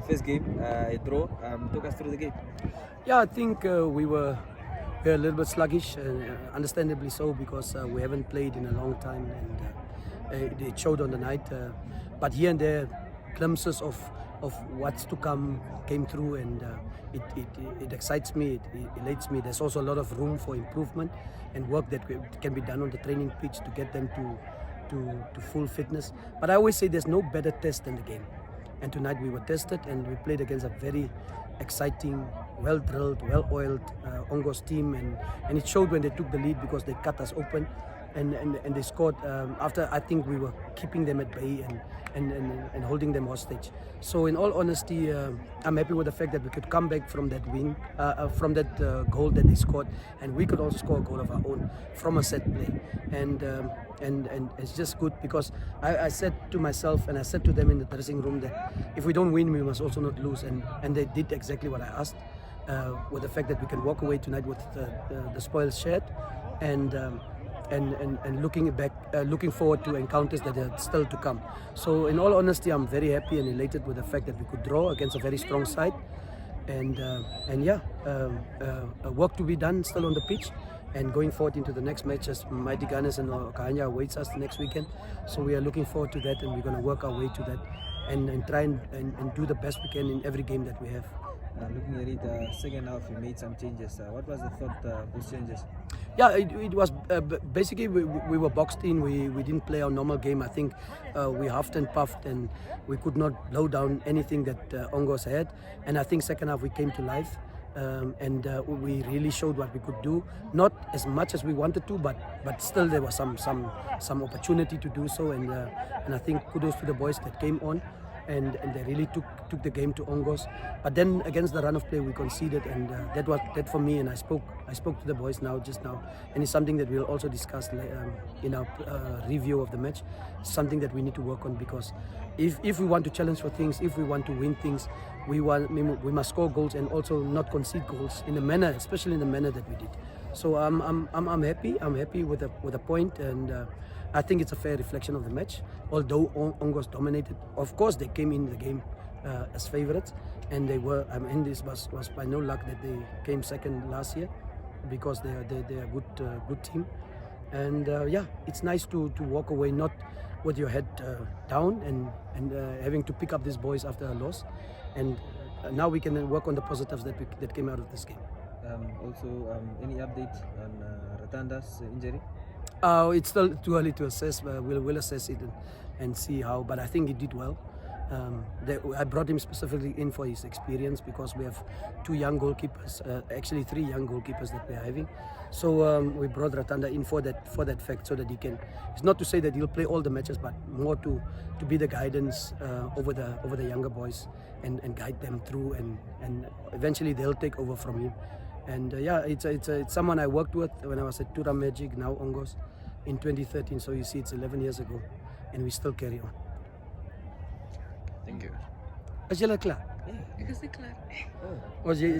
first game, a draw. Took us through the game. Yeah, I think we were a little bit sluggish, understandably so, because we haven't played in a long time, and it showed on the night. But here and there, glimpses of what's to come came through, and it excites me, it elates me. There's also a lot of room for improvement and work that can be done on the training pitch to get them to full fitness. But I always say there's no better test than the game. And tonight we were tested, and we played against a very exciting, well-drilled, well-oiled Ongos team, and it showed when they took the lead because they cut us open, and they scored after I think we were keeping them at bay and holding them hostage. So in all honesty, I'm happy with the fact that we could come back from that win, from that goal that they scored, and we could also score a goal of our own from a set play. And it's just good because I said to myself and I said to them in the dressing room that if we don't win, we must also not lose, and they did exactly what I asked, with the fact that we can walk away tonight with the spoils shared, and looking forward to encounters that are still to come. So in all honesty, I'm very happy and elated with the fact that we could draw against a very strong side, and yeah, work to be done still on the pitch. And going forward into the next matches, Mighty Gunners and Okanya awaits us next weekend. So we are looking forward to that, and we're going to work our way to that and try and do the best we can in every game that we have. Looking at it, second half you made some changes. What was the thought those changes? Yeah, it was basically we were boxed in. We didn't play our normal game. I think we huffed and puffed, and we could not blow down anything that Ongos had. And I think second half we came to life. And we really showed what we could do. Not as much as we wanted to, but still there was some opportunity to do so. And I think kudos to the boys that came on, and they really took the game to Ongos. But then against the run of play we conceded, and that for me. And I spoke to the boys just now, and it's something that we'll also discuss in our review of the match. It's something that we need to work on, because if we want to challenge for things, if we want to win things, we must score goals and also not concede goals in the manner, especially in the manner that we did. So I'm happy. I'm happy with the point, and I think it's a fair reflection of the match. Although Ongos dominated, of course they came in the game as favourites, and they were. I mean, this was by no luck that they came second last year, because they're a good team. And yeah, it's nice to walk away not with your head down and having to pick up these boys after a loss, and now we can work on the positives that came out of this game. Also, any update on Ratanda's injury? It's still too early to assess. We'll assess it and see how. But I think he did well. I brought him specifically in for his experience, because we have two young goalkeepers, actually three young goalkeepers that we are having. So we brought Ratanda in for that fact, so that he can. It's not to say that he'll play all the matches, but more to be the guidance over the younger boys and guide them through, and eventually they'll take over from him. And yeah, it's someone I worked with when I was at Tura Magic, now Ongos, in 2013. So you see, it's 11 years ago, and we still carry on. Thank you. Is jy klaar? Ek is nie klaar. Of jy